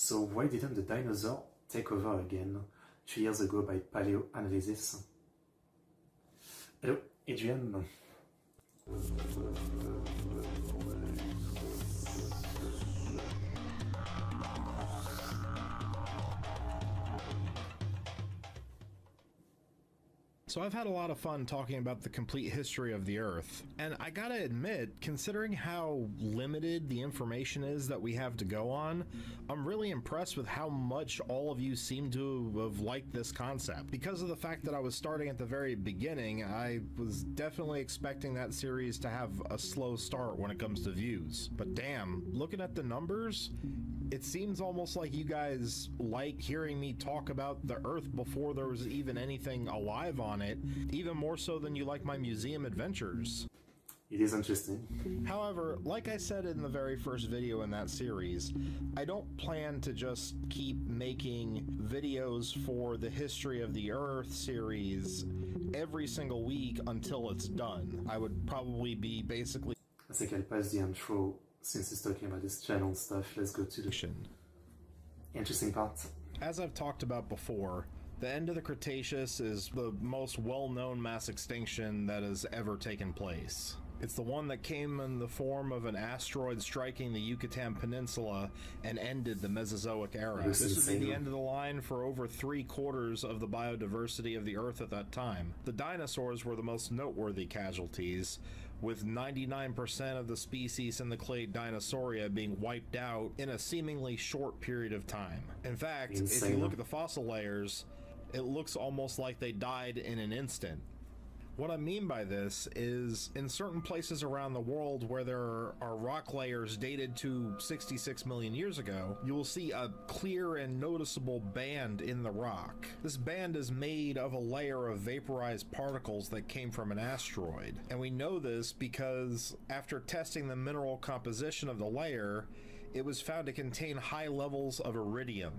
So why didn't the dinosaur take over again 2 years ago by Paleo analysis? Hello, Adrian. So I've had a lot of fun talking about the complete history of the Earth, and I gotta admit, considering how limited the information is that we have to go on, I'm really impressed with how much all of you seem to have liked this concept. Because of the fact that I was starting at the very beginning, I was definitely expecting that series to have a slow start when it comes to views. But damn, looking at the numbers, it seems almost like you guys like hearing me talk about the Earth before there was even anything alive on it, even more so than you like my museum adventures. It is interesting. However, like I said in the very first video in that series, I don't plan to just keep making videos for the History of the Earth series every single week until it's done. I would probably be basically... I think I'll pass the intro since he's talking about this channel stuff. Let's go to the interesting part. As I've talked about before, the end of the Cretaceous is the most well-known mass extinction that has ever taken place. It's the one that came in the form of an asteroid striking the Yucatan Peninsula and ended the Mesozoic era. This would be the end of the line for over 3/4 of the biodiversity of the Earth at that time. The dinosaurs were the most noteworthy casualties, with 99% of the species in the clade Dinosauria being wiped out in a seemingly short period of time. In fact, if you look at the fossil layers, it looks almost like they died in an instant. What I mean by this is, in certain places around the world where there are rock layers dated to 66 million years ago, you will see a clear and noticeable band in the rock. This band is made of a layer of vaporized particles that came from an asteroid. And we know this because after testing the mineral composition of the layer, it was found to contain high levels of iridium.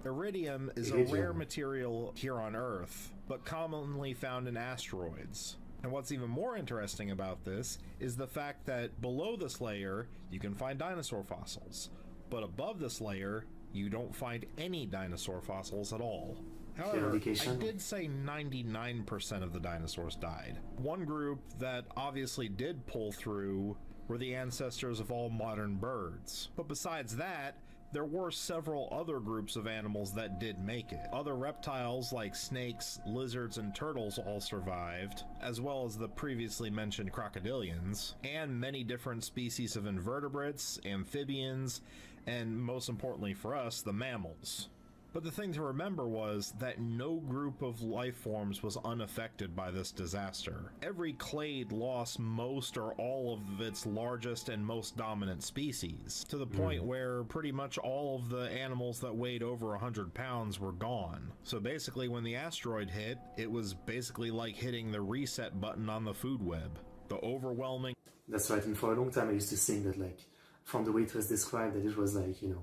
Iridium is a rare material here on Earth, but commonly found in asteroids. And what's even more interesting about this is the fact that below this layer, you can find dinosaur fossils, but above this layer, you don't find any dinosaur fossils at all. However, I did say 99% of the dinosaurs died. One group that obviously did pull through were the ancestors of all modern birds. But besides that, there were several other groups of animals that did make it. Other reptiles like snakes, lizards, and turtles all survived, as well as the previously mentioned crocodilians, and many different species of invertebrates, amphibians, and most importantly for us, the mammals. But the thing to remember was that no group of life forms was unaffected by this disaster. Every clade lost most or all of its largest and most dominant species, to the point where pretty much all of the animals that weighed over 100 pounds were gone. So basically when the asteroid hit, it was basically like hitting the reset button on the food web. The overwhelming... That's right, and for a long time I used to think that, like, from the way it was described, that it was like, you know,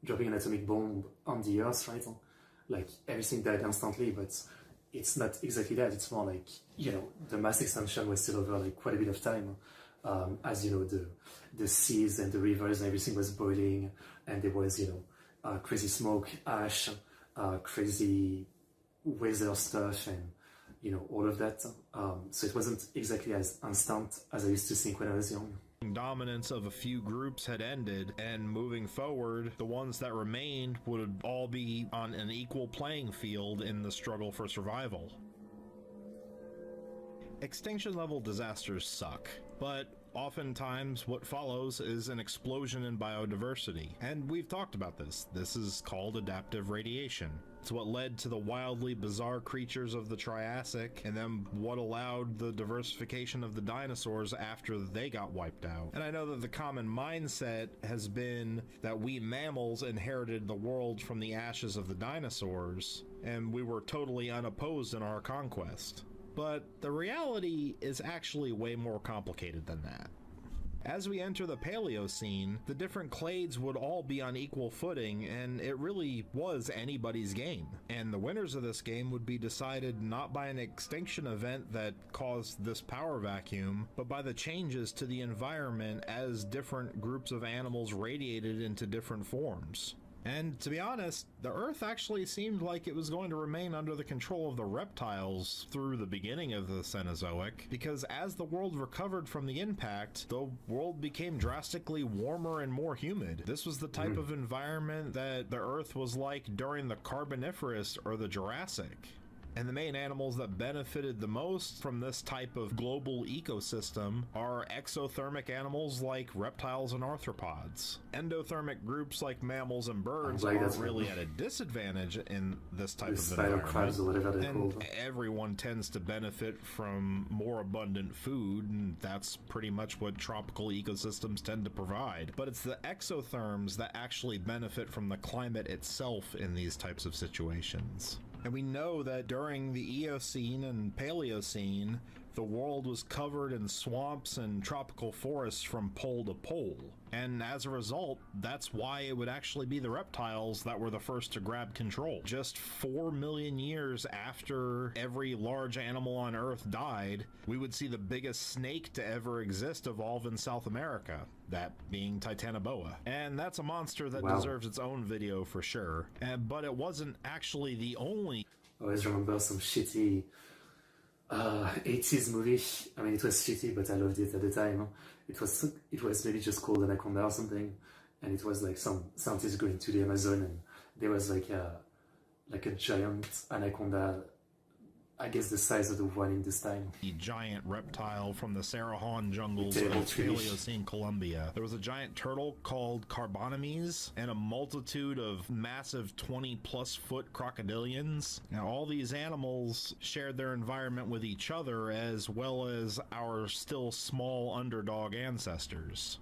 dropping an atomic bomb on the Earth, right? Like, everything died instantly, but it's not exactly that. It's more like, you know, the mass extinction was still over like quite a bit of time. As you know, the seas and the rivers and everything was boiling, and there was, you know, crazy smoke, ash, crazy weather stuff, and, you know, all of that. So it wasn't exactly as instant as I used to think when I was young. Dominance of a few groups had ended, and moving forward, the ones that remained would all be on an equal playing field in the struggle for survival. Extinction level disasters suck, but oftentimes what follows is an explosion in biodiversity. And we've talked about this. This is called adaptive radiation. It's what led to the wildly bizarre creatures of the Triassic, and then what allowed the diversification of the dinosaurs after they got wiped out. And I know that the common mindset has been that we mammals inherited the world from the ashes of the dinosaurs, and we were totally unopposed in our conquest. But the reality is actually way more complicated than that. As we enter the Paleocene, the different clades would all be on equal footing, and it really was anybody's game. And the winners of this game would be decided not by an extinction event that caused this power vacuum, but by the changes to the environment as different groups of animals radiated into different forms. And to be honest, the Earth actually seemed like it was going to remain under the control of the reptiles through the beginning of the Cenozoic, because as the world recovered from the impact, the world became drastically warmer and more humid. This was the type of environment that the Earth was like during the Carboniferous or the Jurassic. And the main animals that benefited the most from this type of global ecosystem are exothermic animals like reptiles and arthropods. Endothermic groups like mammals and birds are really at a disadvantage in this type of environment. Or whatever they're and called. Everyone tends to benefit from more abundant food, and that's pretty much what tropical ecosystems tend to provide. But it's the exotherms that actually benefit from the climate itself in these types of situations. And we know that during the Eocene and Paleocene, the world was covered in swamps and tropical forests from pole to pole. And as a result, that's why it would actually be the reptiles that were the first to grab control. Just 4 million years after every large animal on Earth died, we would see the biggest snake to ever exist evolve in South America, that being Titanoboa. And that's a monster that deserves its own video for sure. But it wasn't actually the only... I always remember some shitty 80s movie. I mean, it was shitty, but I loved it at the time. It was maybe just called Anaconda or something, and it was like some scientists going to the Amazon, and there was like a giant anaconda, I guess the size of the one in this time. The giant reptile from the Sarahan jungles of Paleocene Colombia. There was a giant turtle called Carbonomes and a multitude of massive 20-plus foot crocodilians. Now, all these animals shared their environment with each other as well as our still small underdog ancestors.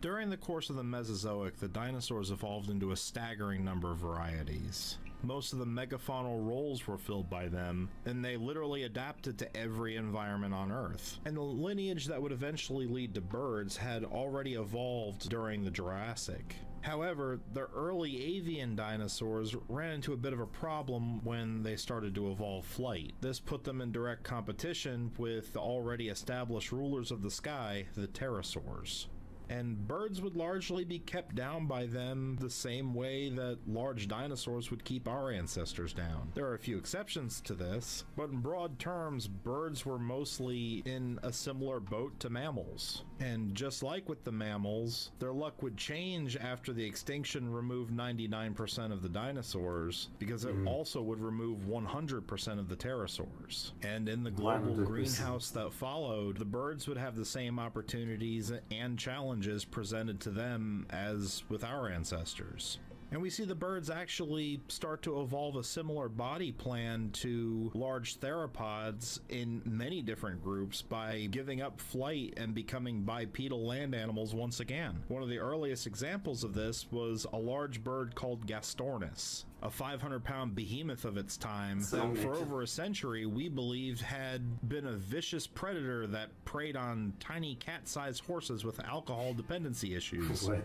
During the course of the Mesozoic, the dinosaurs evolved into a staggering number of varieties. Most of the megafaunal roles were filled by them, and they literally adapted to every environment on Earth. And the lineage that would eventually lead to birds had already evolved during the Jurassic. However, the early avian dinosaurs ran into a bit of a problem when they started to evolve flight. This put them in direct competition with the already established rulers of the sky, the pterosaurs. And birds would largely be kept down by them the same way that large dinosaurs would keep our ancestors down. There are a few exceptions to this, but in broad terms, birds were mostly in a similar boat to mammals. And just like with the mammals, their luck would change after the extinction removed 99% of the dinosaurs, because it also would remove 100% of the pterosaurs. And in the global 100%. Greenhouse that followed, the birds would have the same opportunities and challenges presented to them as with our ancestors. And we see the birds actually start to evolve a similar body plan to large theropods in many different groups by giving up flight and becoming bipedal land animals once again. One of the earliest examples of this was a large bird called Gastornis, a 500-pound behemoth of its time that for over a century we believed had been a vicious predator that preyed on tiny cat-sized horses with alcohol dependency issues. What?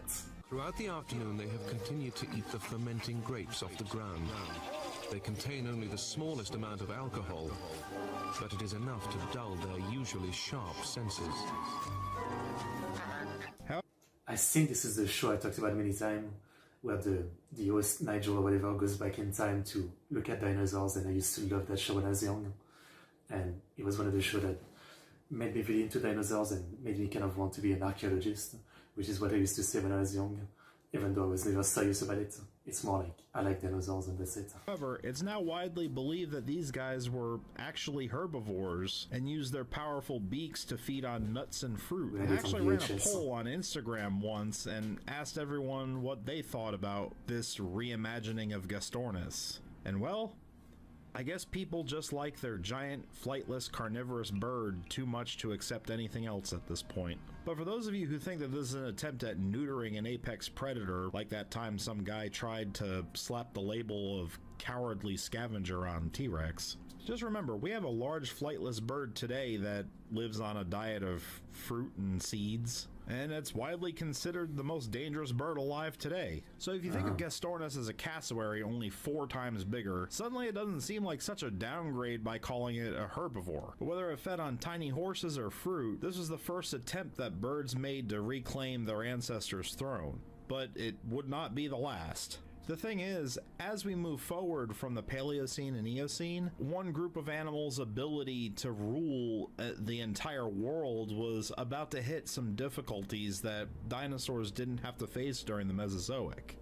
Throughout the afternoon, they have continued to eat the fermenting grapes off the ground. They contain only the smallest amount of alcohol, but it is enough to dull their usually sharp senses. I think this is the show I talked about many times, where the host, Nigel or whatever, goes back in time to look at dinosaurs, and I used to love that show when I was young. And it was one of the shows that made me really into dinosaurs and made me kind of want to be an archaeologist, which is what I used to say when I was young, even though I was never serious about it. It's more like, I like dinosaurs and that's it. However, it's now widely believed that these guys were actually herbivores and used their powerful beaks to feed on nuts and fruit. I actually ran a poll on Instagram once and asked everyone what they thought about this reimagining of Gastornis. And well, I guess people just like their giant, flightless, carnivorous bird too much to accept anything else at this point. But for those of you who think that this is an attempt at neutering an apex predator, like that time some guy tried to slap the label of cowardly scavenger on T-Rex, just remember, we have a large flightless bird today that lives on a diet of fruit and seeds, and it's widely considered the most dangerous bird alive today. So if you think of Gastornis as a cassowary only 4 times bigger, suddenly it doesn't seem like such a downgrade by calling it a herbivore. But whether it fed on tiny horses or fruit, this was the first attempt that birds made to reclaim their ancestors' throne. But it would not be the last. The thing is, as we move forward from the Paleocene and Eocene, one group of animals' ability to rule the entire world was about to hit some difficulties that dinosaurs didn't have to face during the Mesozoic.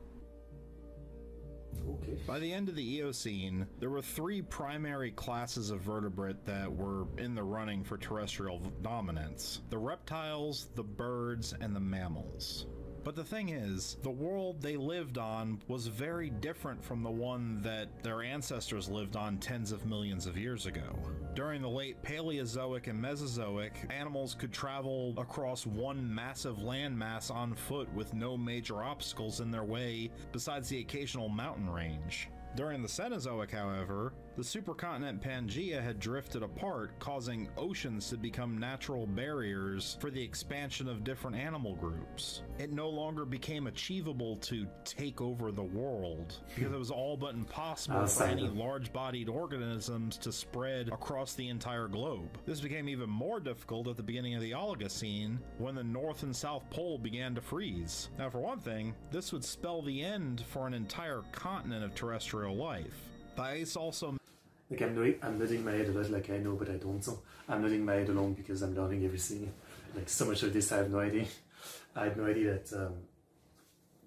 Okay. By the end of the Eocene, there were 3 primary classes of vertebrate that were in the running for terrestrial dominance: the reptiles, the birds, and the mammals. But the thing is, the world they lived on was very different from the one that their ancestors lived on tens of millions of years ago. During the late Paleozoic and Mesozoic, animals could travel across one massive landmass on foot with no major obstacles in their way besides the occasional mountain range. During the Cenozoic, however, the supercontinent Pangaea had drifted apart, causing oceans to become natural barriers for the expansion of different animal groups. It no longer became achievable to take over the world, because it was all but impossible for any large-bodied organisms to spread across the entire globe. This became even more difficult at the beginning of the Oligocene, when the North and South Pole began to freeze. Now, for one thing, this would spell the end for an entire continent of terrestrial life. The ice also... Like, I'm nodding my head a lot, like I know, but I don't. So I'm nodding my head along because I'm learning everything. Like, so much of this I have no idea. I had no idea that,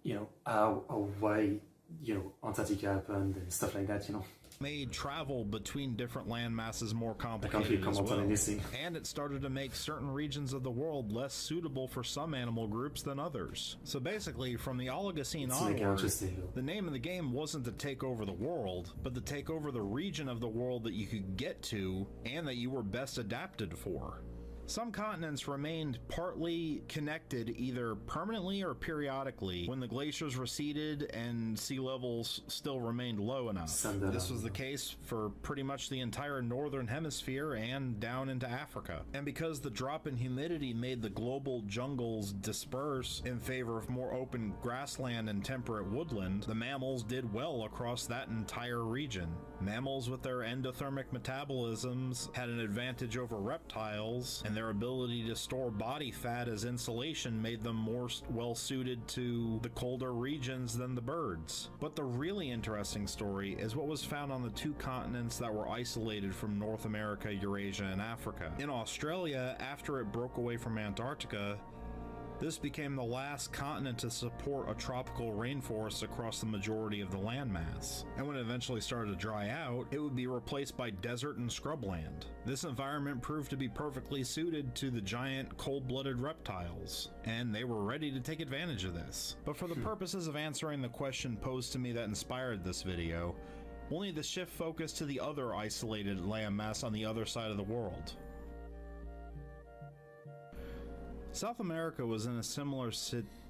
you know, how or why, you know, Antarctica happened and stuff like that, you know. Made travel between different land masses more complicated I can't really comment on anything. And it started to make certain regions of the world less suitable for some animal groups than others. So basically, from the Oligocene onward, the name of the game wasn't to take over the world, but to take over the region of the world that you could get to and that you were best adapted for. Some continents remained partly connected either permanently or periodically when the glaciers receded and sea levels still remained low enough. This was the case for pretty much the entire northern hemisphere and down into Africa. And because the drop in humidity made the global jungles disperse in favor of more open grassland and temperate woodland, the mammals did well across that entire region. Mammals with their endothermic metabolisms had an advantage over reptiles, and their ability to store body fat as insulation made them more well-suited to the colder regions than the birds. But the really interesting story is what was found on the 2 continents that were isolated from North America, Eurasia, and Africa. In Australia, after it broke away from Antarctica, this became the last continent to support a tropical rainforest across the majority of the landmass. And when it eventually started to dry out, it would be replaced by desert and scrubland. This environment proved to be perfectly suited to the giant cold-blooded reptiles, and they were ready to take advantage of this. But for the purposes of answering the question posed to me that inspired this video, we'll need to shift focus to the other isolated landmass on the other side of the world. South America was in a similar situation.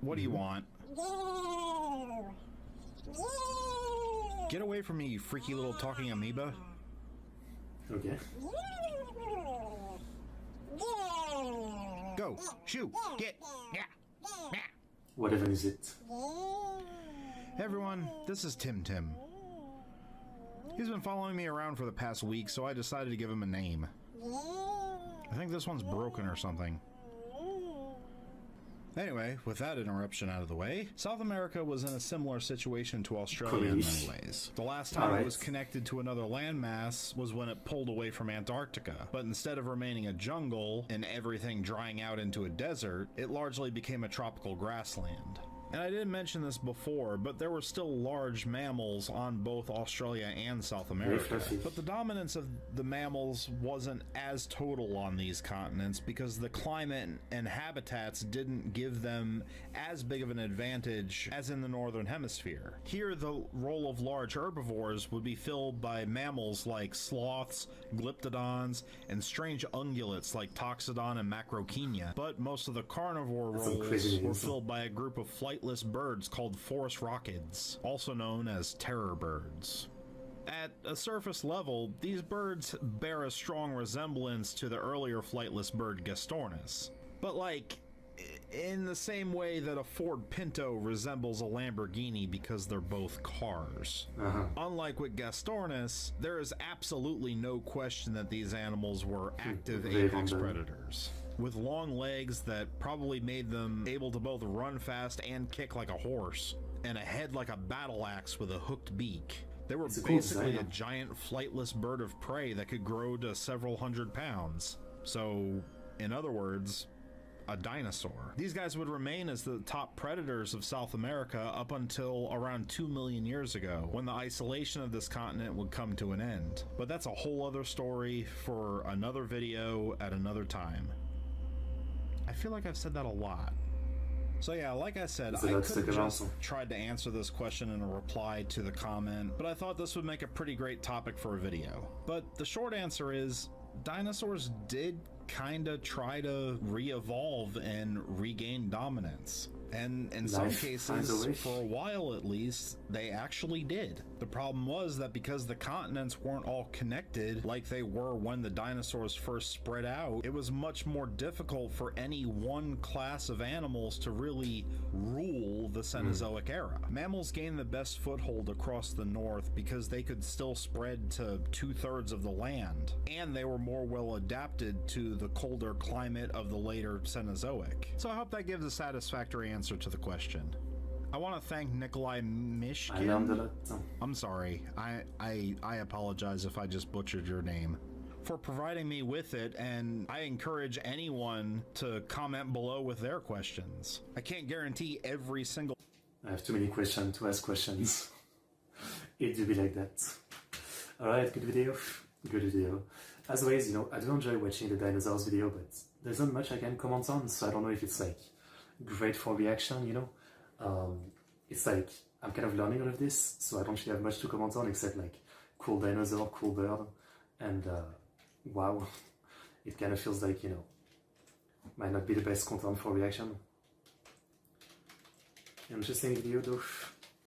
What do you want? Get away from me, you freaky little talking amoeba. Okay. Go, shoo, get, yeah. Whatever is it? Hey everyone, this is Tim. He's been following me around for the past week, so I decided to give him a name. I think this one's broken or something. Anyway, with that interruption out of the way, South America was in a similar situation to Australia in many ways. The last time it was connected to another landmass was when it pulled away from Antarctica, but instead of remaining a jungle and everything drying out into a desert, it largely became a tropical grassland. And I didn't mention this before, but there were still large mammals on both Australia and South America. But the dominance of the mammals wasn't as total on these continents because the climate and habitats didn't give them as big of an advantage as in the northern hemisphere. Here, the role of large herbivores would be filled by mammals like sloths, glyptodons, and strange ungulates like Toxodon and Macrochenia. But most of the carnivore roles were filled by a group of flightless birds called forest rockids, also known as terror birds. At a surface level, these birds bear a strong resemblance to the earlier flightless bird Gastornis. But like, in the same way that a Ford Pinto resembles a Lamborghini because they're both cars. Unlike with Gastornis, there is absolutely no question that these animals were active apex predators, with long legs that probably made them able to both run fast and kick like a horse, and a head like a battle axe with a hooked beak. They were basically a giant flightless bird of prey that could grow to several hundred pounds. So, in other words, a dinosaur. These guys would remain as the top predators of South America up until around 2 million years ago, when the isolation of this continent would come to an end. But that's a whole other story for another video at another time. I feel like I've said that a lot. So yeah, like I said, I could have just tried to answer this question in a reply to the comment, but I thought this would make a pretty great topic for a video. But the short answer is, dinosaurs did kinda try to re-evolve and regain dominance. And in some cases, for a while at least, they actually did. The problem was that because the continents weren't all connected like they were when the dinosaurs first spread out, it was much more difficult for any one class of animals to really rule the Cenozoic era. Mammals gained the best foothold across the north because they could still spread to 2/3 of the land, and they were more well adapted to the colder climate of the later Cenozoic. So I hope that gives a satisfactory answer to the question. I want to thank Nikolai Mishkin. I learned a lot. I'm sorry. I apologize if I just butchered your name, for providing me with it, and I encourage anyone to comment below with their questions. I can't guarantee every single... I have too many questions to ask questions. It do be like that. Alright, good video. Good video. As always, you know, I do enjoy watching the dinosaurs video, but there's not much I can comment on, so I don't know if it's like great for reaction, you know. It's like I'm kind of learning all of this, so I don't really have much to comment on except like cool dinosaur, cool bird, and wow, it kind of feels like, you know, might not be the best content for reaction. Interesting video though.